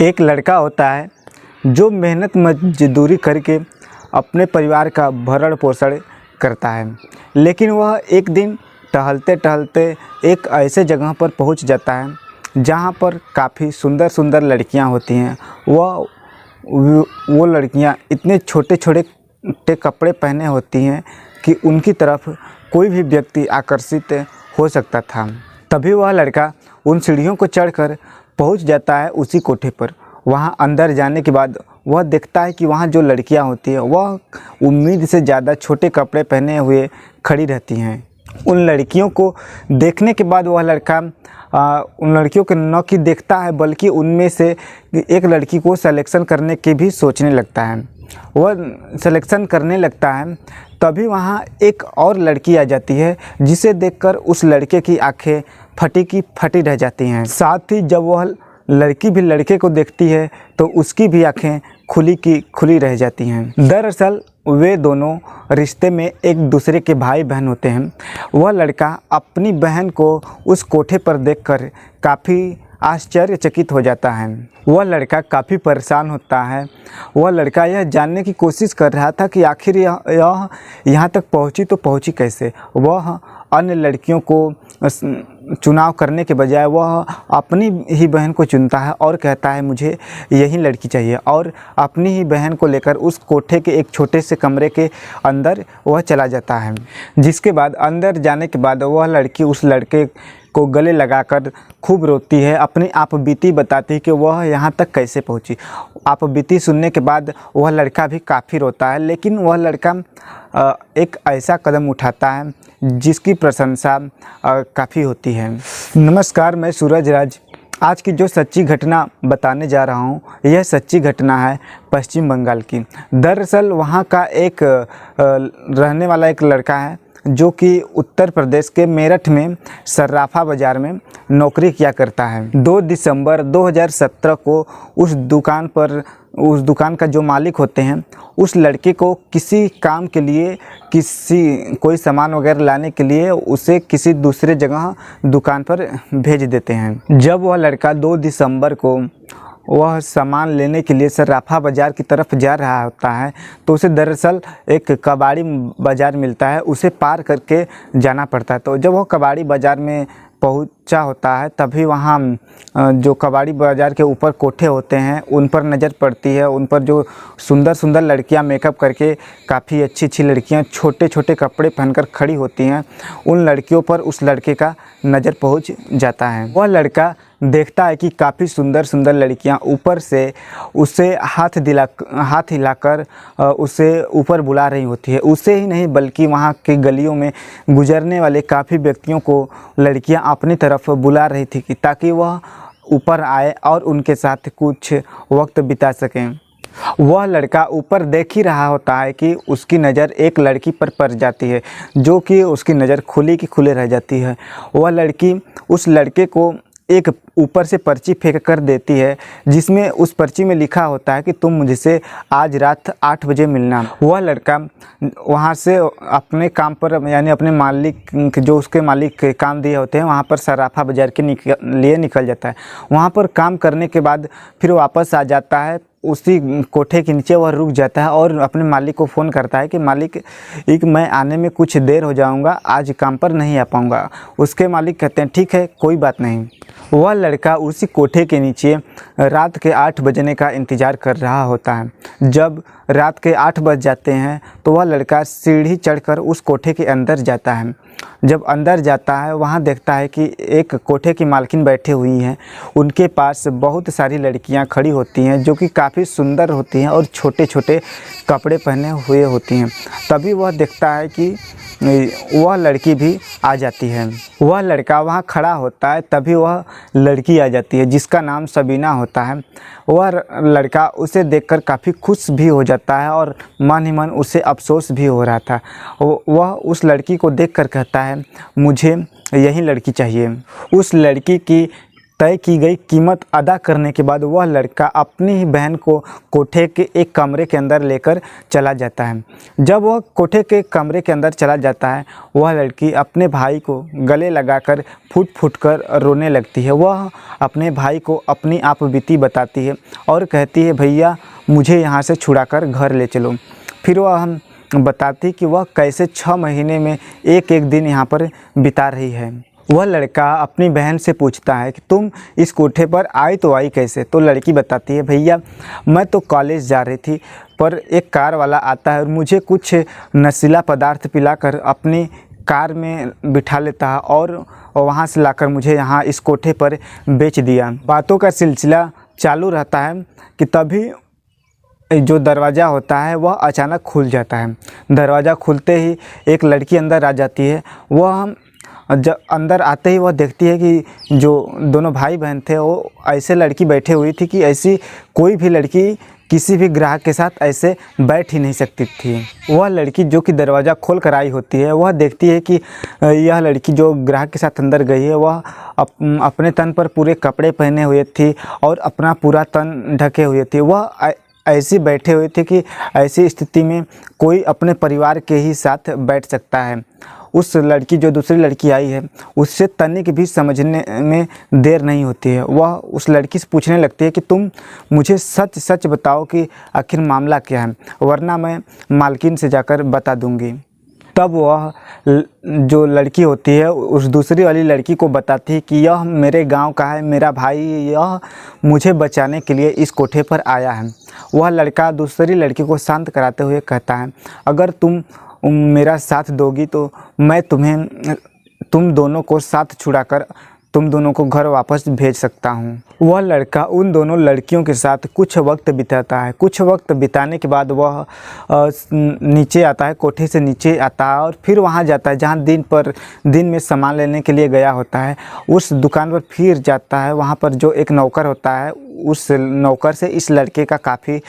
एक लड़का होता है जो मेहनत मजदूरी करके अपने परिवार का भरण पोषण करता है, लेकिन वह एक दिन टहलते टहलते एक ऐसे जगह पर पहुंच जाता है जहां पर काफ़ी सुंदर सुंदर लड़कियां होती हैं। वो लड़कियां इतने छोटे छोटे कपड़े पहने होती हैं कि उनकी तरफ कोई भी व्यक्ति आकर्षित हो सकता था। तभी वह लड़का उन सीढ़ियों को चढ़कर पहुंच जाता है उसी कोठे पर। वहां अंदर जाने के बाद वह देखता है कि वहां जो लड़कियां होती हैं वह उम्मीद से ज़्यादा छोटे कपड़े पहने हुए खड़ी रहती हैं। उन लड़कियों को देखने के बाद वह लड़का उन लड़कियों को न कि देखता है बल्कि उनमें से एक लड़की को सिलेक्शन करने की भी सोचने लगता है। वह सिलेक्शन करने लगता है, तभी वहाँ एक और लड़की आ जाती है जिसे देखकर उस लड़के की आंखें फटी की फटी रह जाती हैं। साथ ही जब वह लड़की भी लड़के को देखती है तो उसकी भी आंखें खुली की खुली रह जाती हैं। दरअसल वे दोनों रिश्ते में एक दूसरे के भाई बहन होते हैं। वह लड़का अपनी बहन को उस कोठे पर देखकर काफ़ी आश्चर्यचकित हो जाता है। वह लड़का काफ़ी परेशान होता है। वह लड़का यह जानने की कोशिश कर रहा था कि आखिर यह यहाँ तक पहुँची तो पहुँची कैसे। वह अन्य लड़कियों को चुनाव करने के बजाय वह अपनी ही बहन को चुनता है और कहता है मुझे यही लड़की चाहिए, और अपनी ही बहन को लेकर उस कोठे के एक छोटे से कमरे के अंदर वह चला जाता है। जिसके बाद अंदर जाने के बाद वह लड़की उस लड़के को गले लगाकर खूब रोती है, अपनी आप बीती बताती है कि वह यहाँ तक कैसे पहुँची। आप बीती सुनने के बाद वह लड़का भी काफ़ी रोता है, लेकिन वह लड़का एक ऐसा कदम उठाता है जिसकी प्रशंसा काफ़ी होती है। नमस्कार, मैं सूरज राज। आज की जो सच्ची घटना बताने जा रहा हूँ यह सच्ची घटना है पश्चिम बंगाल की। दरअसल वहाँ का एक रहने वाला एक लड़का है जो कि उत्तर प्रदेश के मेरठ में सर्राफा बाज़ार में नौकरी किया करता है। 2 दिसंबर 2017 को उस दुकान का जो मालिक होते हैं उस लड़के को किसी काम के लिए कोई सामान वगैरह लाने के लिए उसे किसी दूसरे जगह दुकान पर भेज देते हैं। जब वह लड़का 2 दिसंबर को वह सामान लेने के लिए सर्राफा बाज़ार की तरफ जा रहा होता है तो उसे दरअसल एक कबाड़ी बाज़ार मिलता है, उसे पार करके जाना पड़ता है। तो जब वह कबाड़ी बाज़ार में पहुंचा होता है तभी वहाँ जो कबाड़ी बाज़ार के ऊपर कोठे होते हैं उन पर नज़र पड़ती है। उन पर जो सुंदर सुंदर लड़कियां मेकअप करके काफ़ी अच्छी अच्छी लड़कियां छोटे छोटे कपड़े पहनकर खड़ी होती हैं, उन लड़कियों पर उस लड़के का नज़र पहुंच जाता है। वह लड़का देखता है कि काफ़ी सुंदर सुंदर लड़कियां ऊपर से उसे हाथ हिलाकर उसे ऊपर बुला रही होती है। उसे ही नहीं बल्कि वहां की गलियों में गुजरने वाले काफ़ी व्यक्तियों को लड़कियां अपनी तरफ बुला रही थी कि ताकि वह ऊपर आए और उनके साथ कुछ वक्त बिता सकें। वह लड़का ऊपर देख ही रहा होता है कि उसकी नज़र एक लड़की पर पड़ जाती है जो कि उसकी नज़र खुली की खुले रह जाती है। वह लड़की उस लड़के को एक ऊपर से पर्ची फेंक कर देती है जिसमें उस पर्ची में लिखा होता है कि तुम मुझसे आज रात 8 बजे मिलना। वह लड़का वहाँ से अपने काम पर यानी अपने मालिक जो उसके मालिक के काम दिए होते हैं वहाँ पर सर्राफा बाज़ार के लिए निकल जाता है। वहाँ पर काम करने के बाद फिर वापस आ जाता है। उसी कोठे के नीचे वह रुक जाता है और अपने मालिक को फ़ोन करता है कि मालिक मैं आने में कुछ देर हो जाऊंगा, आज काम पर नहीं आ पाऊंगा। उसके मालिक कहते हैं ठीक है कोई बात नहीं। वह लड़का उसी कोठे के नीचे रात के 8 बजने का इंतज़ार कर रहा होता है। जब रात के 8 बज जाते हैं तो वह लड़का सीढ़ी चढ़कर उस कोठे के अंदर जाता है। जब अंदर जाता है वहाँ देखता है कि एक कोठे की मालकिन बैठी हुई हैं, उनके पास बहुत सारी लड़कियाँ खड़ी होती हैं जो कि काफ़ी सुंदर होती हैं और छोटे छोटे कपड़े पहने हुए होती हैं। तभी वह देखता है कि वह लड़की भी आ जाती है। वह लड़का वहाँ खड़ा होता है, तभी वह लड़की आ जाती है जिसका नाम सबीना होता है। वह लड़का उसे देखकर काफ़ी खुश भी हो जाता है और मन ही मन उसे अफसोस भी हो रहा था। वह उस लड़की को देखकर कहता है मुझे यही लड़की चाहिए। उस लड़की की तय की गई कीमत अदा करने के बाद वह लड़का अपनी ही बहन को कोठे के एक कमरे के अंदर लेकर चला जाता है। जब वह कोठे के कमरे के अंदर चला जाता है, वह लड़की अपने भाई को गले लगाकर फूट फूट कर रोने लगती है। वह अपने भाई को अपनी आप बीती बताती है और कहती है, भैया मुझे यहाँ से छुड़ाकर घर ले चलो। फिर वह हम बताती कि वह कैसे 6 महीने में एक एक दिन यहाँ पर बिता रही है। वह लड़का अपनी बहन से पूछता है कि तुम इस कोठे पर आई तो आई कैसे? तो लड़की बताती है, भैया मैं तो कॉलेज जा रही थी, पर एक कार वाला आता है और मुझे कुछ नशीला पदार्थ पिलाकर अपनी कार में बिठा लेता है और वहाँ से लाकर मुझे यहाँ इस कोठे पर बेच दिया। बातों का सिलसिला चालू रहता है कि तभी जो दरवाज़ा होता है वह अचानक खुल जाता है। दरवाज़ा खुलते ही एक लड़की अंदर आ जाती है। वह जब अंदर आते ही वह देखती है कि जो दोनों भाई बहन थे वो ऐसे लड़की बैठे हुई थी कि ऐसी कोई भी लड़की किसी भी ग्राहक के साथ ऐसे बैठ ही नहीं सकती थी। वह लड़की जो कि दरवाज़ा खोल कर आई होती है, वह देखती है कि यह लड़की जो ग्राहक के साथ अंदर गई है वह अपने तन पर पूरे कपड़े पहने हुए थी और अपना पूरा तन ढके हुए थी। वह ऐसी बैठे हुए थे कि ऐसी स्थिति में कोई अपने परिवार के ही साथ बैठ सकता है। उस लड़की जो दूसरी लड़की आई है उससे तनिक भी समझने में देर नहीं होती है। वह उस लड़की से पूछने लगती है कि तुम मुझे सच सच बताओ कि आखिर मामला क्या है, वरना मैं मालकिन से जाकर बता दूंगी। तब वह जो लड़की होती है उस दूसरी वाली लड़की को बताती है कि यह मेरे गांव का है, मेरा भाई यह मुझे बचाने के लिए इस कोठे पर आया है। वह लड़का दूसरी लड़की को शांत कराते हुए कहता है, अगर तुम मेरा साथ दोगी तो मैं तुम दोनों को साथ छुड़ाकर तुम दोनों को घर वापस भेज सकता हूँ। वह लड़का उन दोनों लड़कियों के साथ कुछ वक्त बिताता है। कुछ वक्त बिताने के बाद वह नीचे आता है, कोठे से नीचे आता है और फिर वहाँ जाता है जहाँ दिन में सामान लेने के लिए गया होता है। उस दुकान पर फिर जाता है। वहाँ पर जो एक नौकर होता है, उस नौकर से इस लड़के का काफ़ी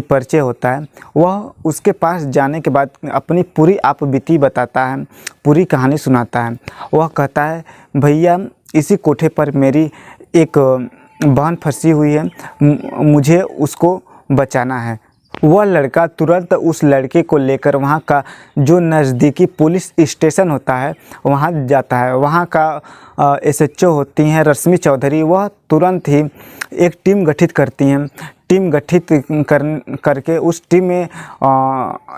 परिचय होता है। वह उसके पास जाने के बाद अपनी पूरी आपबीती बताता है, पूरी कहानी सुनाता है। वह कहता है, भैया इसी कोठे पर मेरी एक बहन फंसी हुई है, मुझे उसको बचाना है। वह लड़का तुरंत उस लड़के को लेकर वहाँ का जो नज़दीकी पुलिस स्टेशन होता है वहाँ जाता है। वहाँ का SHO होती हैं रश्मि चौधरी, वह तुरंत ही एक टीम गठित करती हैं। टीम गठित करके उस टीम में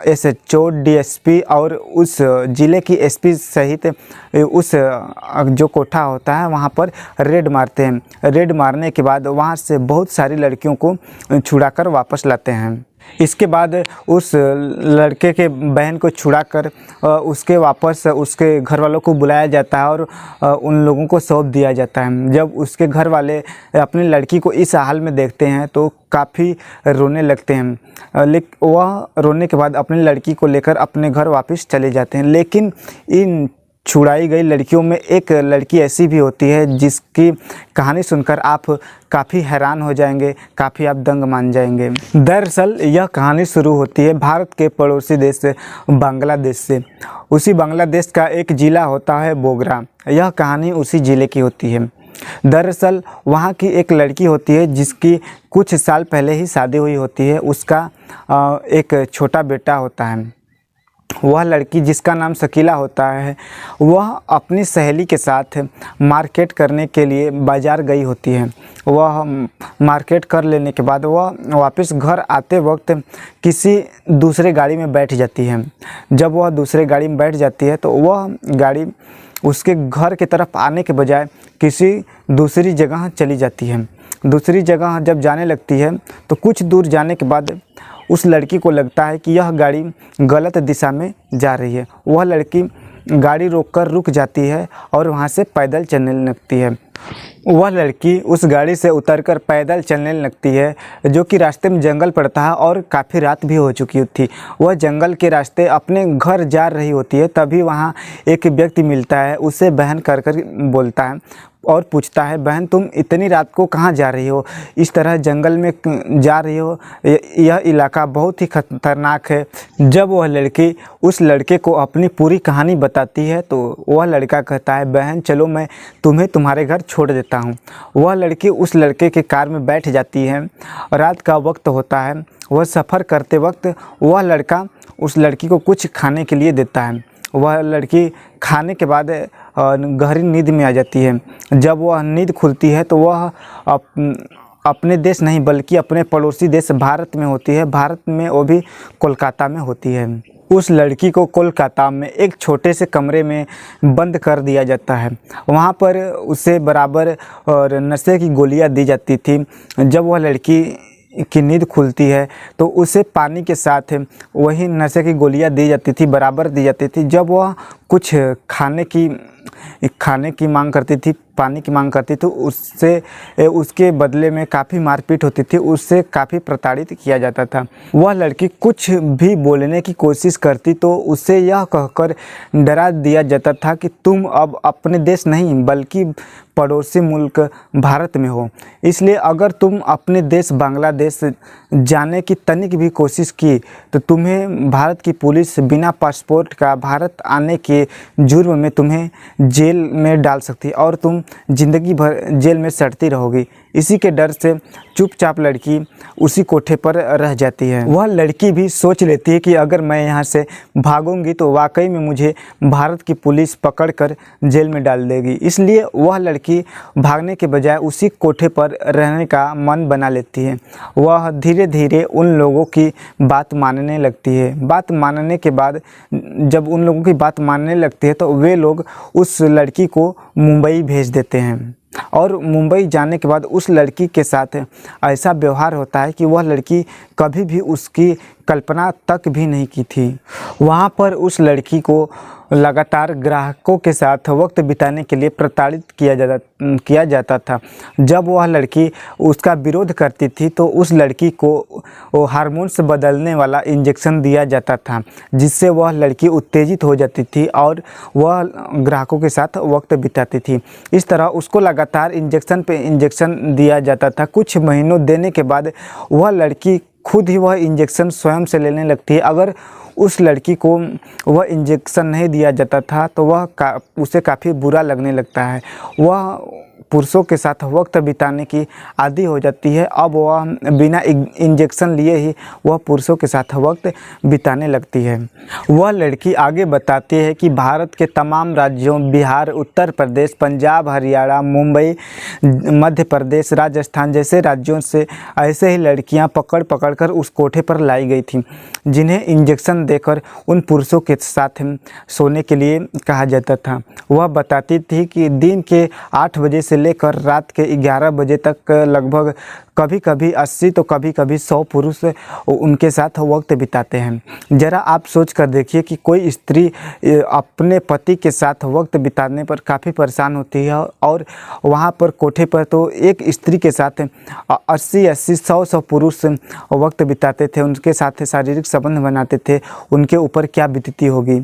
SHO, DSP और उस ज़िले की SP सहित उस जो कोठा होता है वहाँ पर रेड मारते हैं। रेड मारने के बाद वहाँ से बहुत सारी लड़कियों को छुड़ाकर वापस लाते हैं। इसके बाद उस लड़के के बहन को छुड़ाकर उसके वापस उसके घर वालों को बुलाया जाता है और उन लोगों को सौंप दिया जाता है। जब उसके घर वाले अपनी लड़की को इस हाल में देखते हैं तो काफ़ी रोने लगते हैं। लेकिन वह रोने के बाद अपनी लड़की को लेकर अपने घर वापस चले जाते हैं। लेकिन इन छुड़ाई गई लड़कियों में एक लड़की ऐसी भी होती है जिसकी कहानी सुनकर आप काफ़ी हैरान हो जाएंगे, काफ़ी आप दंग मान जाएंगे। दरअसल यह कहानी शुरू होती है भारत के पड़ोसी देश बांग्लादेश से। उसी बांग्लादेश का एक ज़िला होता है बोगरा। यह कहानी उसी ज़िले की होती है। दरअसल वहाँ की एक लड़की होती है जिसकी कुछ साल पहले ही शादी हुई होती है। उसका एक छोटा बेटा होता है। वह लड़की जिसका नाम शकीला होता है, वह अपनी सहेली के साथ मार्केट करने के लिए बाज़ार गई होती है। वह मार्केट कर लेने के बाद वह वापस घर आते वक्त किसी दूसरे गाड़ी में बैठ जाती है। जब वह दूसरे गाड़ी में बैठ जाती है तो वह गाड़ी उसके घर की तरफ आने के बजाय किसी दूसरी जगह चली जाती है। दूसरी जगह जब जाने लगती है तो कुछ दूर जाने के बाद उस लड़की को लगता है कि यह गाड़ी गलत दिशा में जा रही है। वह लड़की गाड़ी रोककर रुक जाती है और वहाँ से पैदल चलने लगती है। वह लड़की उस गाड़ी से उतरकर पैदल चलने लगती है, जो कि रास्ते में जंगल पड़ता है और काफ़ी रात भी हो चुकी थी। वह जंगल के रास्ते अपने घर जा रही होती है। तभी वहाँ एक व्यक्ति मिलता है, उसे बहन कर बोलता है और पूछता है, बहन तुम इतनी रात को कहाँ जा रही हो, इस तरह जंगल में जा रही हो, यह इलाका बहुत ही खतरनाक है। जब वह लड़की उस लड़के को अपनी पूरी कहानी बताती है तो वह लड़का कहता है, बहन चलो मैं तुम्हें तुम्हारे घर छोड़ देता देता हूँ। वह लड़की उस लड़के के कार में बैठ जाती है। रात का वक्त होता है। वह सफ़र करते वक्त वह लड़का उस लड़की को कुछ खाने के लिए देता है। वह लड़की खाने के बाद गहरी नींद में आ जाती है। जब वह नींद खुलती है तो वह अपने देश नहीं बल्कि अपने पड़ोसी देश भारत में होती है। भारत में वो भी कोलकाता में होती है। उस लड़की को कोलकाता में एक छोटे से कमरे में बंद कर दिया जाता है। वहाँ पर उसे बराबर और नशे की गोलियाँ दी जाती थी। जब वह लड़की की नींद खुलती है तो उसे पानी के साथ वही नशे की गोलियाँ दी जाती थी, बराबर दी जाती थी। जब वह कुछ खाने की मांग करती थी, पानी की मांग करती थी, उसके बदले में काफ़ी मारपीट होती थी, उससे काफ़ी प्रताड़ित किया जाता था। वह लड़की कुछ भी बोलने की कोशिश करती तो उसे यह कहकर डरा दिया जाता था कि तुम अब अपने देश नहीं बल्कि पड़ोसी मुल्क भारत में हो, इसलिए अगर तुम अपने देश बांग्लादेश जाने की तनिक भी कोशिश की तो तुम्हें भारत की पुलिस बिना पासपोर्ट का भारत आने के जुर्म में तुम्हें जेल में डाल सकती है और तुम ज़िंदगी भर जेल में सड़ती रहोगी। इसी के डर से चुपचाप लड़की उसी कोठे पर रह जाती है। वह लड़की भी सोच लेती है कि अगर मैं यहाँ से भागूंगी तो वाकई में मुझे भारत की पुलिस पकड़कर जेल में डाल देगी। इसलिए वह लड़की भागने के बजाय उसी कोठे पर रहने का मन बना लेती है। वह धीरे धीरे उन लोगों की बात मानने लगती है। बात मानने के बाद जब उन लोगों की बात मानने लगती है तो वे लोग उस लड़की को मुंबई भेज देते हैं। और मुंबई जाने के बाद उस लड़की के साथ ऐसा व्यवहार होता है कि वह लड़की कभी भी उसकी कल्पना तक भी नहीं की थी। वहाँ पर उस लड़की को लगातार ग्राहकों के साथ वक्त बिताने के लिए प्रताड़ित किया जाता था। जब वह लड़की उसका विरोध करती थी तो उस लड़की को हार्मोन्स बदलने वाला इंजेक्शन दिया जाता था, जिससे वह लड़की उत्तेजित हो जाती थी और वह ग्राहकों के साथ वक्त बिताती थी। इस तरह उसको लगातार इंजेक्शन पे इंजेक्शन दिया जाता था। कुछ महीनों देने के बाद वह लड़की खुद ही वह इंजेक्शन स्वयं से लेने लगती है। अगर उस लड़की को वह इंजेक्शन नहीं दिया जाता था तो उसे काफ़ी बुरा लगने लगता है। वह पुरुषों के साथ वक्त बिताने की आदी हो जाती है। अब वह बिना इंजेक्शन लिए ही वह पुरुषों के साथ वक्त बिताने लगती है। वह लड़की आगे बताती है कि भारत के तमाम राज्यों बिहार, उत्तर प्रदेश, पंजाब, हरियाणा, मुंबई, मध्य प्रदेश, राजस्थान जैसे राज्यों से ऐसे ही लड़कियां पकड़ कर उस कोठे पर लाई गई थीं, जिन्हें इंजेक्शन देकर उन पुरुषों के साथ सोने के लिए कहा जाता था। वह बताती थी कि दिन के 8 बजे से लेकर रात के 11 बजे तक लगभग कभी कभी 80 तो कभी कभी 100 पुरुष उनके साथ वक्त बिताते हैं। ज़रा आप सोच कर देखिए कि कोई स्त्री अपने पति के साथ वक्त बिताने पर काफ़ी परेशान होती है और वहाँ पर कोठे पर तो एक स्त्री के साथ 80 100 पुरुष वक्त बिताते थे, उनके साथ शारीरिक संबंध बनाते थे। उनके ऊपर क्या बीतती होगी।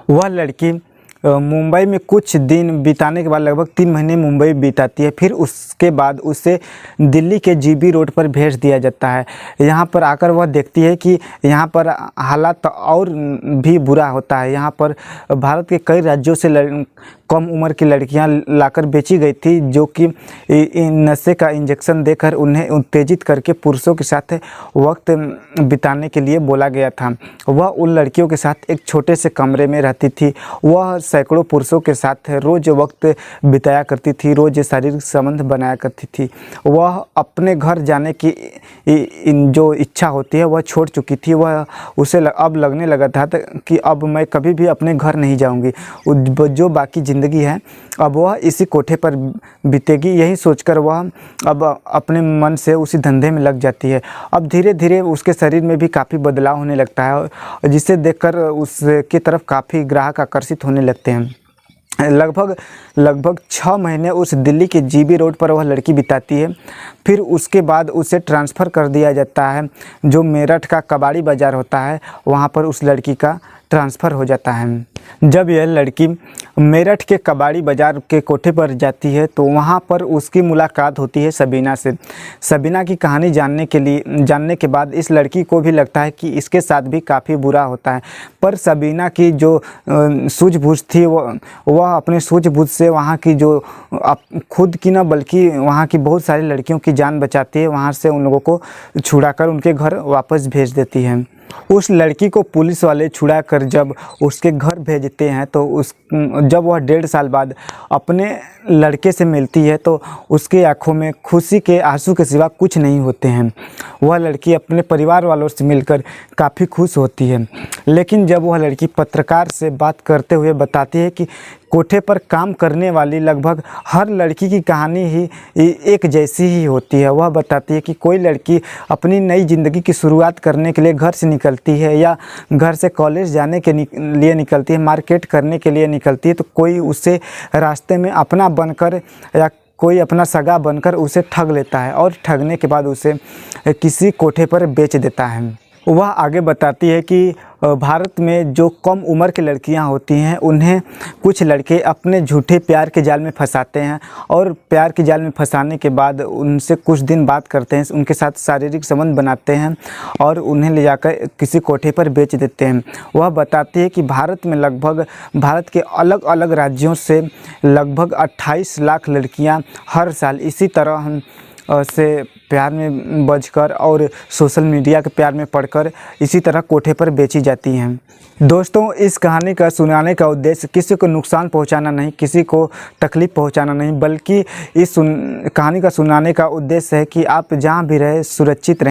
वह लड़की मुंबई में कुछ दिन बिताने के बाद लगभग 3 महीने मुंबई बिताती है। फिर उसके बाद उसे दिल्ली के जीबी रोड पर भेज दिया जाता है। यहाँ पर आकर वह देखती है कि यहाँ पर हालात और भी बुरा होता है। यहाँ पर भारत के कई राज्यों से कम उम्र की लड़कियाँ लाकर बेची गई थी, जो कि नशे का इंजेक्शन देकर उन्हें उत्तेजित करके पुरुषों के साथ वक्त बिताने के लिए बोला गया था। वह उन लड़कियों के साथ एक छोटे से कमरे में रहती थी। वह सैकड़ों पुरुषों के साथ रोज़ वक्त बिताया करती थी, रोज़ शारीरिक संबंध बनाया करती थी। वह अपने घर जाने की जो इच्छा होती है वह छोड़ चुकी थी। वह उसे अब लगने लगा था कि अब मैं कभी भी अपने घर नहीं जाऊंगी। जो बाकी ज़िंदगी है अब वह इसी कोठे पर बीतेगी। यही सोचकर वह अब अपने मन से उसी धंधे में लग जाती है। अब धीरे धीरे उसके शरीर में भी काफ़ी बदलाव होने लगता है, जिसे देखकर उसकी तरफ काफ़ी ग्राहक आकर्षित होने लगते हैं। लगभग 6 महीने उस दिल्ली के जीबी रोड पर वह लड़की बिताती है। फिर उसके बाद उसे ट्रांसफ़र कर दिया जाता है। जो मेरठ का कबाड़ी बाज़ार होता है वहाँ पर उस लड़की का ट्रांसफ़र हो जाता है। जब यह लड़की मेरठ के कबाड़ी बाज़ार के कोठे पर जाती है तो वहाँ पर उसकी मुलाकात होती है सबीना से। सबीना की कहानी जानने के बाद इस लड़की को भी लगता है कि इसके साथ भी काफ़ी बुरा होता है, पर सबीना की जो सूझबूझ थी वह अपने सूझबूझ से वहाँ की जो खुद की न बल्कि वहाँ की बहुत सारी लड़कियों की जान बचाती है, वहाँ से उन लोगों को छुड़ाकर उनके घर वापस भेज देती है। उस लड़की को पुलिस वाले छुड़ा कर जब उसके घर भेजते हैं तो जब वह 1.5 साल बाद अपने लड़के से मिलती है तो उसके आंखों में खुशी के आंसू के सिवा कुछ नहीं होते हैं। वह लड़की अपने परिवार वालों से मिलकर काफ़ी खुश होती है, लेकिन जब वह लड़की पत्रकार से बात करते हुए बताती है कि कोठे पर काम करने वाली लगभग हर लड़की की कहानी ही एक जैसी ही होती है। वह बताती है कि कोई लड़की अपनी नई ज़िंदगी की शुरुआत करने के लिए घर से निकलती है या घर से कॉलेज जाने के लिए निकलती है, मार्केट करने के लिए निकलती है, तो कोई उसे रास्ते में अपना बनकर या कोई अपना सगा बनकर उसे ठग लेता है और ठगने के बाद उसे किसी कोठे पर बेच देता है। वह आगे बताती है कि भारत में जो कम उम्र की लड़कियां होती हैं उन्हें कुछ लड़के अपने झूठे प्यार के जाल में फंसाते हैं और प्यार के जाल में फंसाने के बाद उनसे कुछ दिन बात करते हैं, उनके साथ शारीरिक संबंध बनाते हैं और उन्हें ले जाकर किसी कोठे पर बेच देते हैं। वह बताती है कि भारत के अलग अलग राज्यों से लगभग 28 लाख लड़कियाँ हर साल इसी तरह से प्यार में बझकर और सोशल मीडिया के प्यार में पड़कर इसी तरह कोठे पर बेची जाती हैं। दोस्तों, इस कहानी का सुनाने का उद्देश्य किसी को नुकसान पहुंचाना नहीं, किसी को तकलीफ़ पहुंचाना नहीं, बल्कि इस कहानी का सुनाने का उद्देश्य है कि आप जहां भी रहे सुरक्षित रहें।